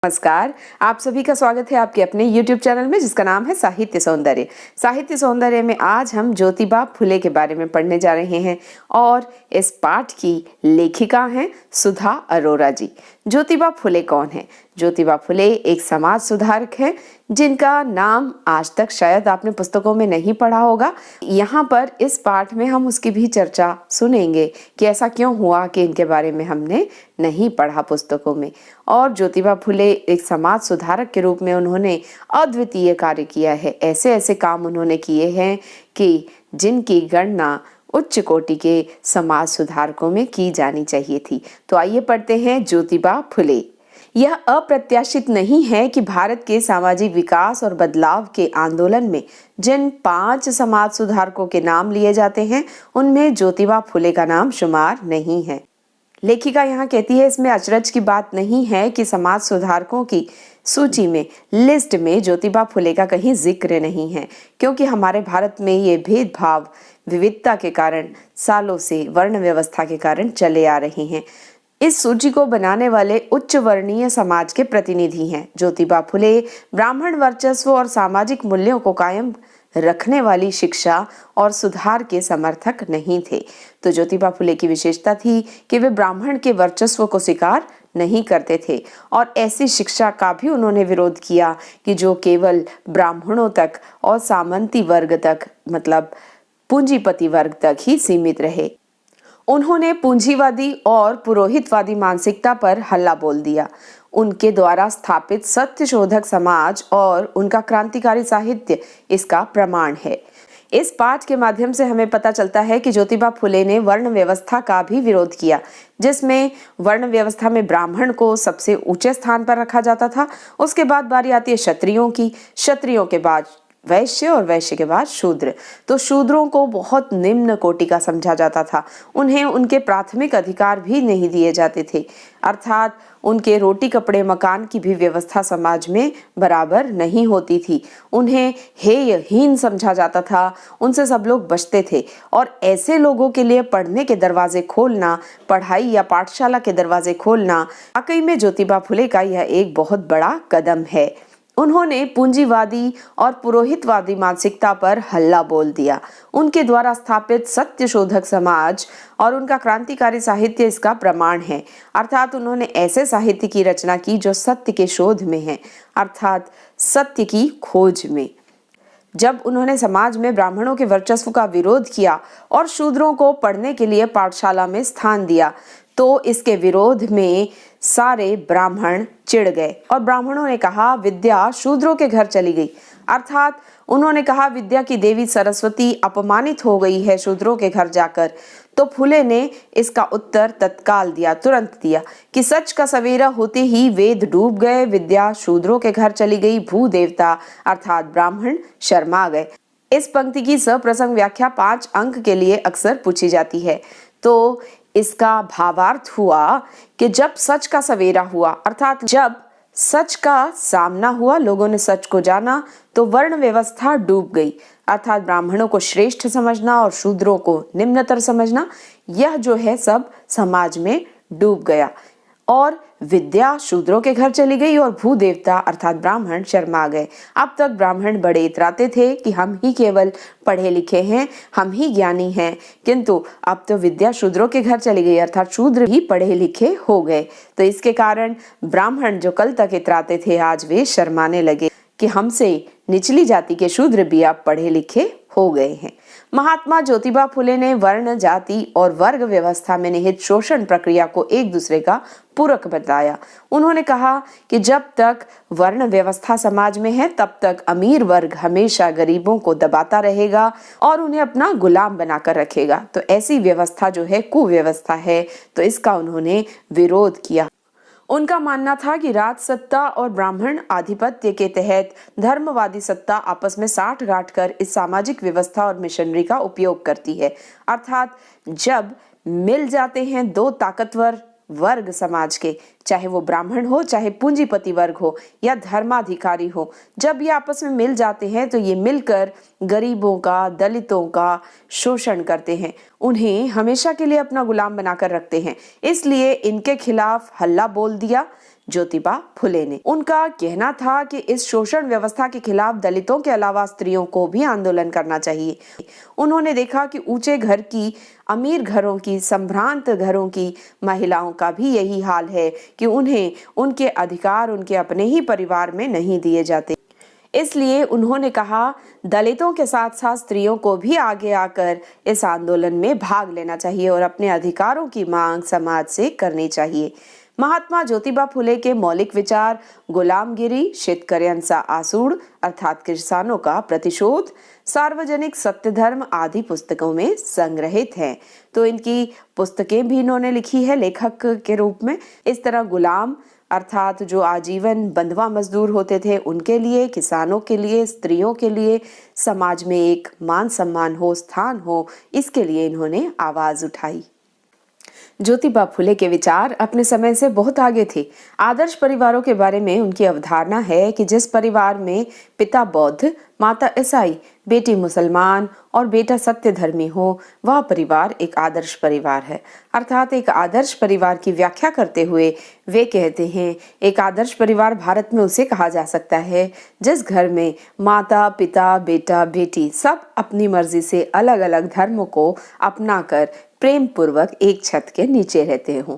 नमस्कार। आप सभी का स्वागत है आपके अपने YouTube चैनल में जिसका नाम है साहित्य सौंदर्य। साहित्य सौंदर्य में आज हम ज्योतिबा फुले के बारे में पढ़ने जा रहे हैं और इस पाठ की लेखिका हैं सुधा अरोरा जी। ज्योतिबा फुले कौन है? ज्योतिबा फुले एक समाज सुधारक हैं जिनका नाम आज तक शायद आपने पुस्तकों में नहीं पढ़ा होगा। यहाँ पर इस पाठ में हम उसकी भी चर्चा सुनेंगे कि ऐसा क्यों हुआ कि इनके बारे में हमने नहीं पढ़ा पुस्तकों में। और ज्योतिबा फुले एक समाज सुधारक के रूप में उन्होंने अद्वितीय कार्य किया है। ऐसे ऐसे काम उन्होंने किए हैं कि जिनकी गणना उच्च कोटि के समाज सुधारकों में की जानी चाहिए थी। तो आइए पढ़ते हैं ज्योतिबा फुले। यह अप्रत्याशित नहीं है कि भारत के सामाजिक विकास और बदलाव के आंदोलन में जिन 5 समाज सुधारकों के नाम लिए जाते हैं उनमें ज्योतिबा फुले का नाम शुमार नहीं है। लेखिका यहाँ कहती है इसमें अचरज की बात नहीं है कि समाज सुधारकों की सूची में लिस्ट में ज्योतिबा फुले का कहीं जिक्र नहीं है, क्योंकि हमारे भारत में ये भेदभाव विविधता के कारण सालों से वर्ण व्यवस्था के कारण चले आ रहे हैं। इस सूची को बनाने वाले उच्च वर्णीय समाज के प्रतिनिधि हैं। ज्योतिबा फुले ब्राह्मण वर्चस्व और सामाजिक मूल्यों को कायम रखने वाली शिक्षा और सुधार के समर्थक नहीं थे। तो ज्योतिबा फुले की विशेषता थी कि वे ब्राह्मण के वर्चस्व को स्वीकार नहीं करते थे और ऐसी शिक्षा का भी उन्होंने विरोध किया कि जो केवल ब्राह्मणों तक और सामंती वर्ग तक, मतलब पूंजीपति वर्ग तक ही सीमित रहे। उन्होंने पूंजीवादी और पुरोहितवादी मानसिकता पर हल्ला बोल दिया। उनके द्वारा स्थापित सत्य शोधक समाज और उनका क्रांतिकारी साहित्य इसका प्रमाण है। इस पाठ के माध्यम से हमें पता चलता है कि ज्योतिबा फुले ने वर्ण व्यवस्था का भी विरोध किया, जिसमें वर्ण व्यवस्था में ब्राह्मण को सबसे ऊंचे स्थान पर रखा जाता था। उसके बाद बारी आती है क्षत्रियों की, क्षत्रियों के बाद वैश्य और वैश्य के बाद शूद्र। तो शूद्रों को बहुत निम्न कोटि का समझा जाता था। उन्हें उनके प्राथमिक अधिकार भी नहीं दिए जाते थे, अर्थात उनके रोटी कपड़े मकान की भी व्यवस्था समाज में बराबर नहीं होती थी। उन्हें हेयहीन समझा जाता था, उनसे सब लोग बचते थे। और ऐसे लोगों के लिए पढ़ने के दरवाजे खोलना, पढ़ाई या पाठशाला के दरवाजे खोलना, वाकई में ज्योतिबा फुले का यह एक बहुत बड़ा कदम है। उन्होंने पूंजीवादी और पुरोहितवादी मानसिकता पर हल्ला बोल दिया। उनके द्वारा स्थापित सत्य शोधक समाज और उनका क्रांतिकारी साहित्य इसका प्रमाण है, अर्थात उन्होंने ऐसे साहित्य की रचना की जो सत्य के शोध में है, अर्थात सत्य की खोज में। जब उन्होंने समाज में ब्राह्मणों के वर्चस्व का विरोध किया और शूद्रों को पढ़ने के लिए पाठशाला में स्थान दिया, तो इसके विरोध में सारे ब्राह्मण चिढ़ गए और ब्राह्मणों ने कहा विद्या शूद्रों के घर चली गई, अर्थात उन्होंने कहा विद्या की देवी सरस्वती अपमानित हो गई है शूद्रों के घर जाकर। तो फुले ने इसका उत्तर तत्काल दिया, तुरंत दिया कि सच का सवेरा होते ही वेद डूब गए, विद्या शूद्रों के घर चली गई, भूदेवता अर्थात ब्राह्मण शर्मा गए। इस पंक्ति की सप्रसंग व्याख्या 5 अंक के लिए अक्सर पूछी जाती है। तो इसका भावार्थ हुआ कि जब सच का सवेरा हुआ, अर्थात जब सच का सामना हुआ, लोगों ने सच को जाना, तो वर्ण व्यवस्था डूब गई, अर्थात ब्राह्मणों को श्रेष्ठ समझना और शूद्रों को निम्नतर समझना, यह जो है सब समाज में डूब गया और विद्या शूद्रों के घर चली गई और भूदेवता अर्थात ब्राह्मण शर्मा गए। अब तक ब्राह्मण बड़े इतराते थे कि हम ही केवल पढ़े लिखे हैं, हम ही ज्ञानी हैं, किंतु अब तो विद्या शूद्रों के घर चली गई, अर्थात शूद्र ही पढ़े लिखे हो गए। तो इसके कारण ब्राह्मण जो कल तक इतराते थे, आज वे शर्माने लगे कि हमसे निचली जाति के शूद्र भी अब पढ़े लिखे हो गए हैं। महात्मा ज्योतिबा फुले ने वर्ण, जाति और वर्ग व्यवस्था में निहित शोषण प्रक्रिया को एक दूसरे का पूरक बताया। उन्होंने कहा कि जब तक वर्ण व्यवस्था समाज में है तब तक अमीर वर्ग हमेशा गरीबों को दबाता रहेगा और उन्हें अपना गुलाम बनाकर रखेगा। तो ऐसी व्यवस्था जो है कुव्यवस्था है, तो इसका उन्होंने विरोध किया। उनका मानना था कि राज सत्ता और ब्राह्मण आधिपत्य के तहत धर्मवादी सत्ता आपस में साठ गांठ कर इस सामाजिक व्यवस्था और मिशनरी का उपयोग करती है, अर्थात जब मिल जाते हैं 2 ताकतवर वर्ग समाज के, चाहे वो ब्राह्मण हो, चाहे पूंजीपति वर्ग हो या धर्माधिकारी हो, जब ये आपस में मिल जाते हैं तो ये मिलकर गरीबों का, दलितों का शोषण करते हैं, उन्हें हमेशा के लिए अपना गुलाम बनाकर रखते हैं। इसलिए इनके खिलाफ हल्ला बोल दिया। ज्योतिबा फुले ने। उनका कहना था कि इस शोषण व्यवस्था के खिलाफ दलितों के अलावा स्त्रियों को भी आंदोलन करना चाहिए। उन्होंने देखा कि ऊंचे घर की, अमीर घरों की, संभ्रांत घरों की महिलाओं का भी यही हाल है कि उन्हें उनके अधिकार उनके अपने ही परिवार में नहीं दिए जाते। इसलिए उन्होंने कहा, दलितों के साथ साथ स्त्रियों को भी आगे आकर इस आंदोलन में भाग लेना चाहिए और अपने अधिकारों की मांग समाज से करनी चाहिए। महात्मा ज्योतिबा फुले के मौलिक विचार गुलामगिरी, शेतकऱ्यांचा आसूड अर्थात किसानों का प्रतिशोध, सार्वजनिक सत्य धर्म आदि पुस्तकों में संग्रहित हैं। तो इनकी पुस्तकें भी इन्होंने लिखी है लेखक के रूप में। इस तरह गुलाम अर्थात जो आजीवन बंधुआ मजदूर होते थे उनके लिए, किसानों के लिए, स्त्रियों के लिए समाज में एक मान सम्मान हो, स्थान हो, इसके लिए इन्होंने आवाज उठाई। ज्योतिबा फुले के विचार अपने समय से बहुत आगे थे। आदर्श परिवारों के बारे में उनकी अवधारणा है कि जिस परिवार में पिता बौद्ध, माता ईसाई, बेटी मुसलमान और बेटा सत्य धर्मी हो, वह परिवार एक आदर्श परिवार है। अर्थात एक आदर्श परिवार की व्याख्या करते हुए वे कहते हैं, एक आदर्श परिवार भारत में उसे कहा जा सकता है जिस घर में माता, पिता, बेटा, बेटी सब अपनी मर्जी से अलग अलग धर्मों को अपनाकर प्रेम पूर्वक एक छत के नीचे रहते हों।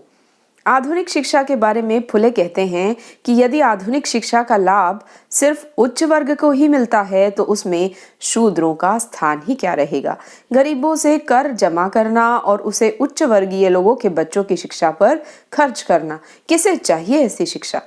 आधुनिक शिक्षा के बारे में फुले कहते हैं कि यदि आधुनिक शिक्षा का लाभ सिर्फ उच्च वर्ग को ही मिलता है तो उसमें शूद्रों का स्थान ही क्या रहेगा। गरीबों से कर जमा करना और उसे उच्च वर्गीय लोगों के बच्चों की शिक्षा पर खर्च करना, किसे चाहिए ऐसी शिक्षा।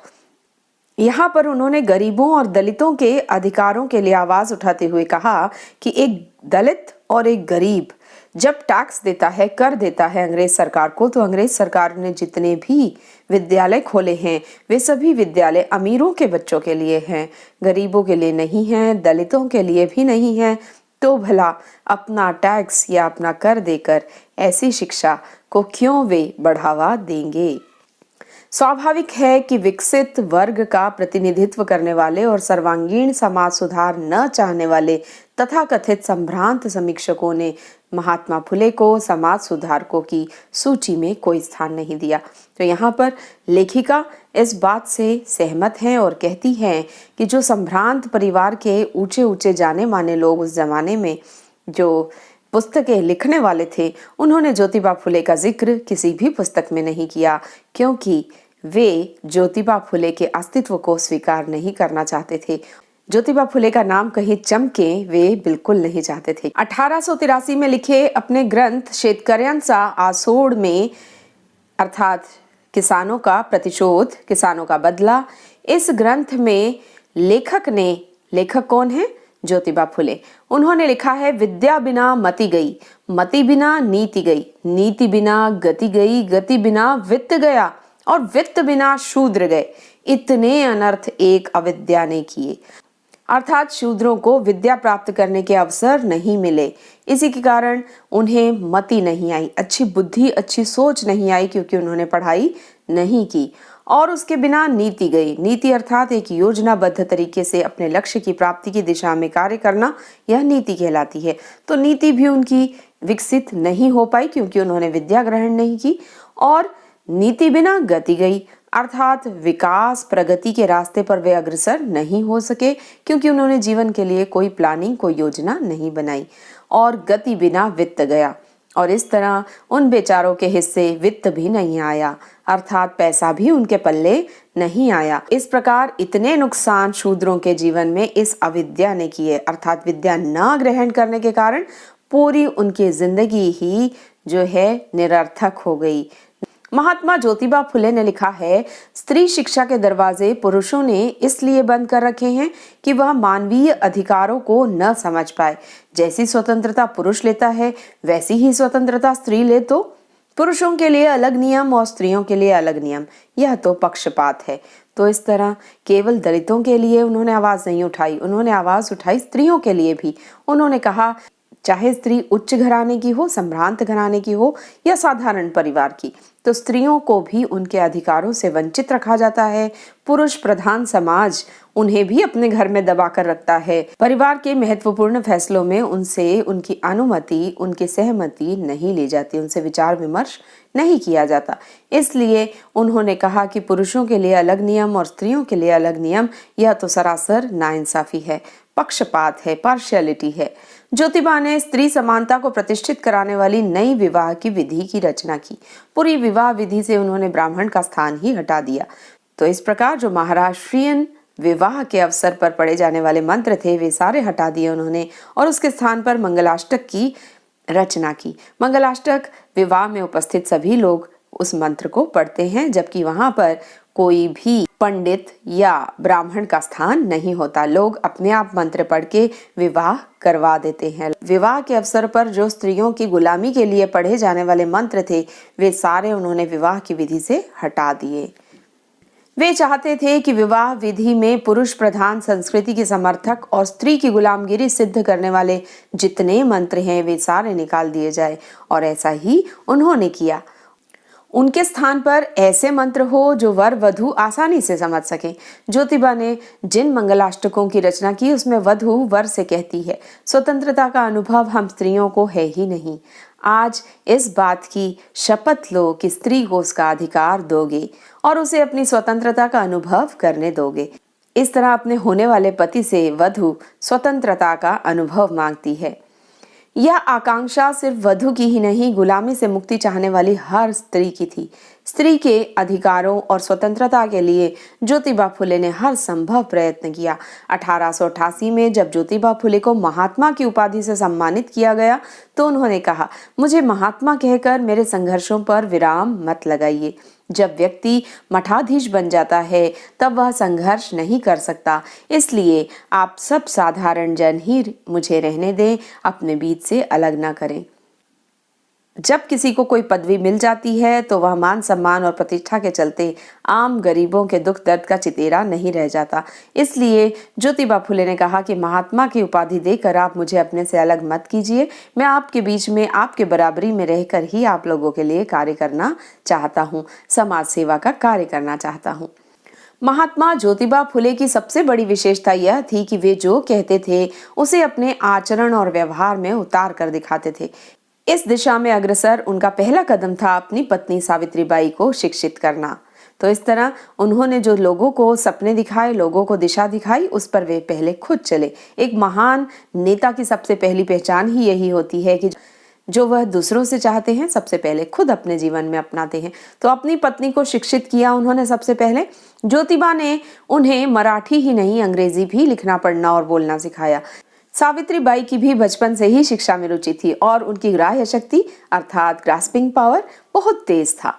यहाँ पर उन्होंने गरीबों और दलितों के अधिकारों के लिए आवाज उठाते हुए कहा कि एक दलित और एक गरीब जब टैक्स देता है, कर देता है अंग्रेज सरकार को, तो अंग्रेज सरकार ने जितने भी विद्यालय खोले हैं वे सभी विद्यालय अमीरों के बच्चों के लिए हैं, गरीबों के लिए नहीं हैं, दलितों के लिए भी नहीं हैं। तो भला अपना टैक्स या अपना कर देकर ऐसी शिक्षा को क्यों वे बढ़ावा देंगे। स्वाभाविक है कि विकसित वर्ग का प्रतिनिधित्व करने वाले और सर्वांगीण समाज सुधार न चाहने वाले तथाकथित संभ्रांत समीक्षकों ने महात्मा फुले को समाज सुधारकों की सूची में कोई स्थान नहीं दिया। तो यहाँ पर लेखिका इस बात से सहमत हैं और कहती हैं कि जो संभ्रांत परिवार के ऊंचे ऊंचे जाने माने लोग उस जमाने में जो पुस्तकें लिखने वाले थे, उन्होंने ज्योतिबा फुले का जिक्र किसी भी पुस्तक में नहीं किया, क्योंकि वे ज्योतिबा फुले के अस्तित्व को स्वीकार नहीं करना चाहते थे। ज्योतिबा फुले का नाम कहीं चमके वे बिल्कुल नहीं चाहते थे। 1883 में लिखे अपने ग्रंथ शेतकऱ्यांचा आसूड में अर्थात किसानों का प्रतिशोध, किसानों का बदला, इस ग्रंथ में लेखक कौन है? ज्योतिबा फुले। उन्होंने लिखा है, विद्या बिना मति गई, मति बिना नीति गई, नीति बिना गति गई, गति बिना वित्त गया और वित्त बिना शूद्र गए, इतने अनर्थ एक अविद्या ने किए। अर्थात शूद्रों को विद्या प्राप्त करने के अवसर नहीं मिले, इसी के कारण उन्हें मति नहीं आई, अच्छी बुद्धि, अच्छी सोच नहीं आई, क्योंकि उन्होंने पढ़ाई नहीं की। और उसके बिना नीति गई। नीति अर्थात एक योजनाबद्ध तरीके से अपने लक्ष्य की प्राप्ति की दिशा में कार्य करना, यह नीति कहलाती है। तो नीति भी उनकी विकसित नहीं हो पाई क्योंकि उन्होंने विद्या ग्रहण नहीं की। और नीति बिना गति गई अर्थात विकास प्रगति के रास्ते पर वे अग्रसर नहीं हो सके क्योंकि उन्होंने जीवन के लिए कोई प्लानिंग, कोई योजना नहीं बनाई। और गति बिना वित्त गया और इस तरह उन बेचारों के हिस्से वित्त भी नहीं आया, अर्थात पैसा भी उनके पल्ले नहीं आया। इस प्रकार इतने नुकसान शूद्रों के जीवन में इस अविद्या ने किए, अर्थात विद्या न ग्रहण करने के कारण पूरी उनकी जिंदगी ही जो है निरर्थक हो गई। महात्मा ज्योतिबा फुले ने लिखा है, स्त्री शिक्षा के दरवाजे पुरुषों ने इसलिए बंद कर रखे हैं कि वह मानवीय अधिकारों को न समझ पाए। जैसी स्वतंत्रता पुरुष लेता है वैसी ही स्वतंत्रता स्त्री ले, तो पुरुषों के लिए अलग नियम और स्त्रियों के लिए अलग नियम, यह तो पक्षपात है। तो इस तरह केवल दलितों के लिए उन्होंने आवाज नहीं उठाई, उन्होंने आवाज उठाई स्त्रियों के लिए भी। उन्होंने कहा, चाहे स्त्री उच्च घराने की हो, संभ्रांत घराने की हो या साधारण परिवार की, तो स्त्रियों को भी उनके अधिकारों से वंचित रखा जाता है। पुरुष प्रधान समाज उन्हें भी अपने घर में दबाकर रखता है। परिवार के महत्वपूर्ण फैसलों में उनसे उनकी अनुमति, उनकी सहमति नहीं ली जाती, उनसे विचार विमर्श नहीं किया जाता। इसलिए उन्होंने कहा कि पुरुषों के लिए अलग नियम और स्त्रियों के लिए अलग नियम, यह तो सरासर नाइंसाफी है, पक्षपात है, पार्शियलिटी है। ज्योतिबा ने स्त्री समानता को प्रतिष्ठित कराने वाली नई विवाह की विधि की रचना की। पूरी विवाह विधि से उन्होंने ब्राह्मण का स्थान ही हटा दिया। तो इस प्रकार जो महाराष्ट्रियन विवाह के अवसर पर पढ़े जाने वाले मंत्र थे वे सारे हटा दिए उन्होंने और उसके स्थान पर मंगलाष्टक की रचना की। मंगलाष्टक विवाह में उपस्थित सभी लोग उस मंत्र को पढ़ते हैं, जबकि वहां पर कोई भी पंडित या ब्राह्मण का स्थान नहीं होता। लोग अपने आप मंत्र पढ़ के विवाह करवा देते हैं। विवाह के अवसर पर जो स्त्रियों की गुलामी के लिए पढ़े जाने वाले मंत्र थे वे सारे उन्होंने विवाह की विधि से हटा दिए। वे चाहते थे कि विवाह विधि में पुरुष प्रधान संस्कृति के समर्थक और स्त्री की गुलामगिरी सिद्ध करने वाले जितने मंत्र हैं वे सारे निकाल दिए जाए, और ऐसा ही उन्होंने किया। उनके स्थान पर ऐसे मंत्र हो जो वर वधु आसानी से समझ सकें। ज्योतिबा ने जिन मंगलाष्टकों की रचना की उसमें वधु वर से कहती है, स्वतंत्रता का अनुभव हम स्त्रियों को है ही नहीं। आज इस बात की शपथ लो कि स्त्री को उसका अधिकार दोगे और उसे अपनी स्वतंत्रता का अनुभव करने दोगे। इस तरह अपने होने वाले पति से वधु स्वतंत्रता का अनुभव मांगती है। यह आकांक्षा सिर्फ वधु की ही नहीं, गुलामी से मुक्ति चाहने वाली हर स्त्री की थी। स्त्री के अधिकारों और स्वतंत्रता के लिए ज्योतिबा फुले ने हर संभव प्रयत्न किया। 1888 में जब ज्योतिबा फुले को महात्मा की उपाधि से सम्मानित किया गया तो उन्होंने कहा, मुझे महात्मा कहकर मेरे संघर्षों पर विराम मत लगाइए। जब व्यक्ति मठाधीश बन जाता है तब वह संघर्ष नहीं कर सकता, इसलिए आप सब साधारण जन ही मुझे रहने दें, अपने बीच से अलग ना करें। जब किसी को कोई पदवी मिल जाती है तो वह मान सम्मान और प्रतिष्ठा के चलते आम गरीबों के दुख दर्द का चितेरा नहीं रह जाता। इसलिए ज्योतिबा फुले ने कहा कि महात्मा की उपाधि देकर आप मुझे अपने से अलग मत कीजिए। मैं आपके बीच में आपके बराबरी में रहकर ही आप लोगों के लिए कार्य करना चाहता हूँ, समाज सेवा का कार्य करना चाहता हूँ। महात्मा ज्योतिबा फुले की सबसे बड़ी विशेषता यह थी कि वे जो कहते थे उसे अपने आचरण और व्यवहार में उतार कर दिखाते थे। इस दिशा में अग्रसर उनका पहला कदम था अपनी पत्नी सावित्रीबाई को शिक्षित करना। तो इस तरह उन्होंने जो लोगों को सपने दिखाए, लोगों को दिशा दिखाई, उस पर वे पहले खुद चले। एक महान नेता की सबसे पहली पहचान ही यही होती है कि जो वह दूसरों से चाहते हैं सबसे पहले खुद अपने जीवन में अपनाते हैं। तो अपनी पत्नी को शिक्षित किया उन्होंने सबसे पहले। ज्योतिबा ने उन्हें मराठी ही नहीं अंग्रेजी भी लिखना पढ़ना और बोलना सिखाया। सावित्रीबाई की भी बचपन से ही शिक्षा में रुचि थी और उनकी ग्राह्य शक्ति अर्थात ग्रास्पिंग पावर बहुत तेज था।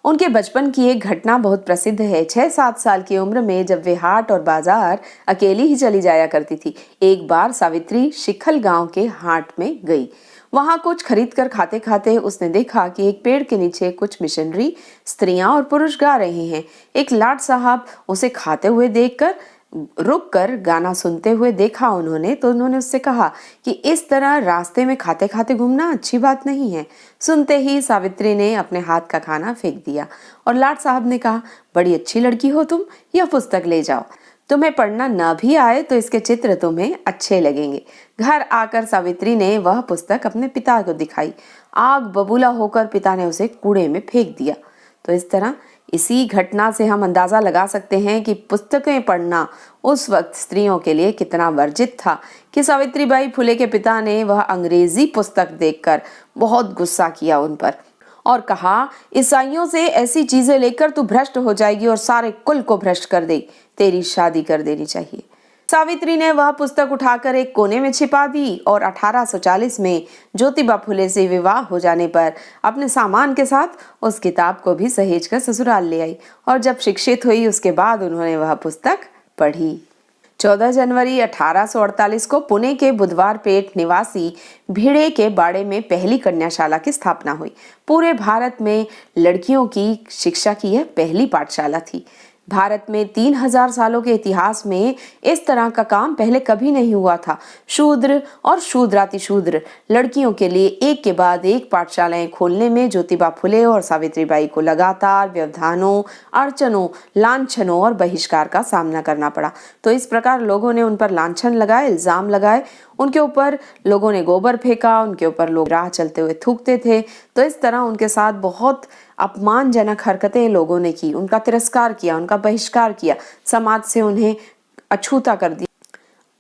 उनके बचपन की एक घटना बहुत प्रसिद्ध है। 6-7 साल की उम्र में जब वे हाट और बाजार अकेली ही चली जाया करती थी, एक बार सावित्री शिखल गांव के हाट में गई। वहां कुछ खरीद कर खाते खाते उसने देखा कि एक पेड़ के नीचे कुछ मिशनरी स्त्रियां और पुरुष गा रहे हैं। एक लाट साहब उसे खाते हुए देखकर रुक कर गाना सुनते हुए देखा उन्होंने, तो उन्होंने उससे कहा कि इस तरह रास्ते में खाते खाते घूमना अच्छी बात नहीं है। सुनते ही सावित्री ने अपने हाथ का खाना फेंक दिया और लाट साहब ने कहा, बड़ी अच्छी लड़की हो तुम, यह पुस्तक ले जाओ। तुम्हें पढ़ना न भी आए तो इसके चित्र तुम्हें अच्छे लगेंगे। घर आकर सावित्री ने वह पुस्तक अपने पिता को दिखाई। आग बबूला होकर पिता ने उसे कूड़े में फेंक दिया। तो इस तरह इसी घटना से हम अंदाजा लगा सकते हैं कि पुस्तकें पढ़ना उस वक्त स्त्रियों के लिए कितना वर्जित था कि सावित्रीबाई फुले के पिता ने वह अंग्रेजी पुस्तक देखकर बहुत गुस्सा किया उन पर और कहा, ईसाइयों से ऐसी चीजें लेकर तू भ्रष्ट हो जाएगी और सारे कुल को भ्रष्ट कर दे, तेरी शादी कर देनी चाहिए। सावित्री ने वह पुस्तक उठाकर एक कोने में छिपा दी और 1840 में ज्योतिबा फुले से विवाह हो जाने पर अपने सामान के साथ उस किताब को भी सहेज कर ससुराल ले आई और जब शिक्षित हुई उसके बाद उन्होंने वह पुस्तक पढ़ी। 14 जनवरी 1848 को पुणे के बुधवार पेट निवासी भिड़े के बाड़े में पहली कन्याशाला की स्थापना हुई। पूरे भारत में लड़कियों की शिक्षा की यह पहली पाठशाला थी। भारत में 3000 सालों के इतिहास में इस तरह का काम पहले कभी नहीं हुआ था। शूद्र और शूद्रातिशूद्र लड़कियों के लिए एक के बाद एक पाठशालाएं खोलने में ज्योतिबा फुले और सावित्रीबाई को लगातार व्यवधानों, अड़चनों, लांछनों और बहिष्कार का सामना करना पड़ा। तो इस प्रकार लोगों ने उन पर लांछन लगाए, इल्जाम लगाए, उनके ऊपर लोगों ने गोबर फेंका, उनके ऊपर लोग राह चलते हुए थूकते थे। तो इस तरह उनके साथ बहुत अपमानजनक हरकतें लोगों ने की, उनका तिरस्कार किया, उनका बहिष्कार किया, समाज से उन्हें अछूता कर दिया।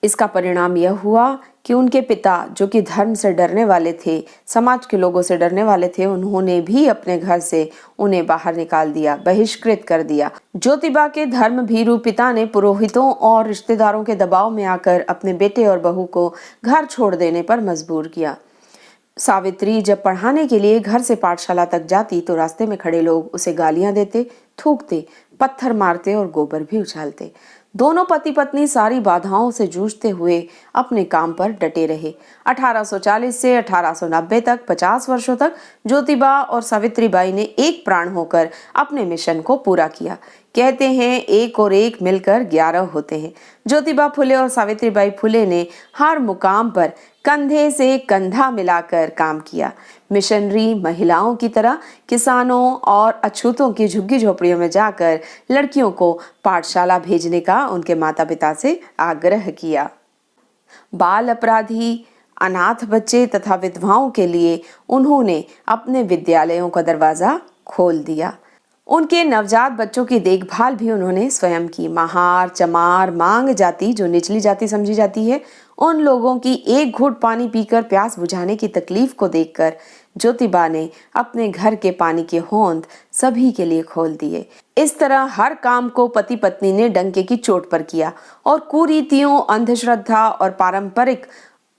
इसका परिणाम यह हुआ कि उनके पिता, जो कि धर्म से डरने वाले थे, समाज के लोगों से डरने वाले थे, उन्होंने भी अपने घर से उन्हें बाहर निकाल दिया, बहिष्कृत कर दिया। ज्योतिबा के धर्म भीरू पिता ने पुरोहितों और रिश्तेदारों के दबाव में आकर अपने बेटे और बहू को घर छोड़ देने पर मजबूर किया। सावित्री जब पढ़ाने के लिए घर से पाठशाला तक जाती तो रास्ते में खड़े लोग उसे गालियां देते, थूकते, पत्थर मारते और गोबर भी उछालते। दोनों पति पत्नी सारी बाधाओं से जूझते हुए अपने काम पर डटे रहे। 1840 से 1890 तक 50 वर्षों तक ज्योतिबा और सावित्रीबाई ने एक प्राण होकर अपने मिशन को पूरा किया। कहते हैं एक और एक मिलकर 11 होते हैं। ज्योतिबा फुले और सावित्रीबाई फुले ने हर मुकाम पर कंधे से कंधा मिलाकर काम किया। मिशनरी महिलाओं की तरह किसानों और अछूतों की झुग्गी झोपड़ियों में जाकर लड़कियों को पाठशाला भेजने का उनके माता पिता से आग्रह किया। बाल अपराधी, अनाथ बच्चे तथा विधवाओं के लिए उन्होंने अपने विद्यालयों का दरवाजा खोल दिया। उनके नवजात बच्चों की देखभाल भी उन्होंने स्वयं की। महार, चमार, मांग जाति, जो निचली जाति समझी जाती है, उन लोगों की एक घूंट पानी पीकर प्यास बुझाने की तकलीफ को देखकर ज्योतिबा ने अपने घर के पानी के होंद सभी के लिए खोल दिए। इस तरह हर काम को पति पत्नी ने डंके की चोट पर किया और कुरीतियों, अंधश्रद्धा और पारंपरिक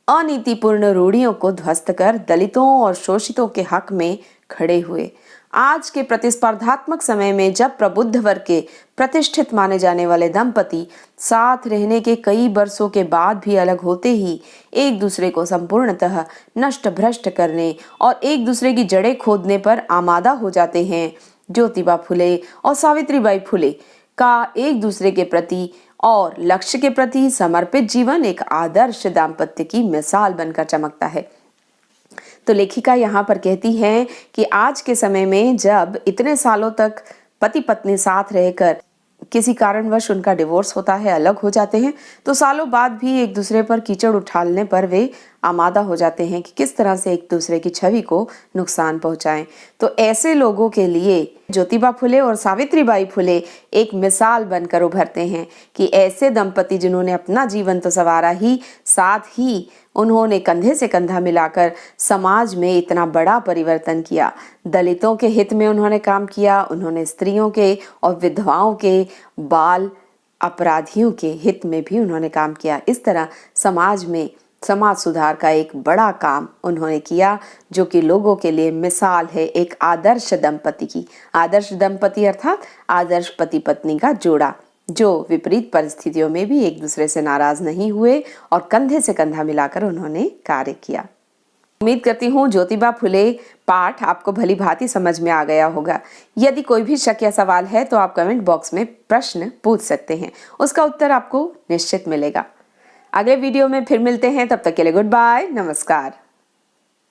अनीतिपूर्ण रूढ़ियों को ध्वस्त कर दलितों और शोषितों के हक में खड़े हुए। आज के प्रतिस्पर्धात्मक समय में जब प्रबुद्ध वर्ग के प्रतिष्ठित माने जाने वाले दंपति साथ रहने के कई बरसों के बाद भी अलग होते ही एक दूसरे को संपूर्णतः नष्ट भ्रष्ट करने और एक दूसरे की जड़ें खोदने पर आमादा हो जाते हैं, ज्योतिबा फुले और सावित्रीबाई फुले का एक दूसरे के प्रति और लक्ष्य के प्रति समर्पित जीवन एक आदर्श दाम्पत्य की मिसाल बनकर चमकता है। तो लेखिका यहाँ पर कहती है कि आज के समय में जब इतने सालों तक पति पत्नी साथ रहकर किसी कारणवश उनका डिवोर्स होता है, अलग हो जाते हैं, तो सालों बाद भी एक दूसरे पर कीचड़ उछालने पर वे आमादा हो जाते हैं कि किस तरह से एक दूसरे की छवि को नुकसान पहुंचाएं। तो ऐसे लोगों के लिए ज्योतिबा फुले और सावित्रीबाई फुले एक मिसाल बनकर उभरते हैं कि ऐसे दंपति जिन्होंने अपना जीवन तो संवारा ही, साथ ही उन्होंने कंधे से कंधा मिलाकर समाज में इतना बड़ा परिवर्तन किया। दलितों के हित में उन्होंने काम किया, उन्होंने स्त्रियों के और विधवाओं के, बाल अपराधियों के हित में भी उन्होंने काम किया। इस तरह समाज में समाज सुधार का एक बड़ा काम उन्होंने किया, जो कि लोगों के लिए मिसाल है एक आदर्श दंपति की। आदर्श दंपति अर्थात आदर्श पति पत्नी का जोड़ा, जो विपरीत परिस्थितियों में भी एक दूसरे से नाराज नहीं हुए और कंधे से कंधा मिलाकर उन्होंने कार्य किया। उम्मीद करती हूँ ज्योतिबा फुले पाठ आपको भली भांति समझ में आ गया होगा। यदि कोई भी शक या सवाल है तो आप कमेंट बॉक्स में प्रश्न पूछ सकते हैं, उसका उत्तर आपको निश्चित मिलेगा। अगले वीडियो में फिर मिलते हैं, तब तक के लिए गुड बाय, नमस्कार।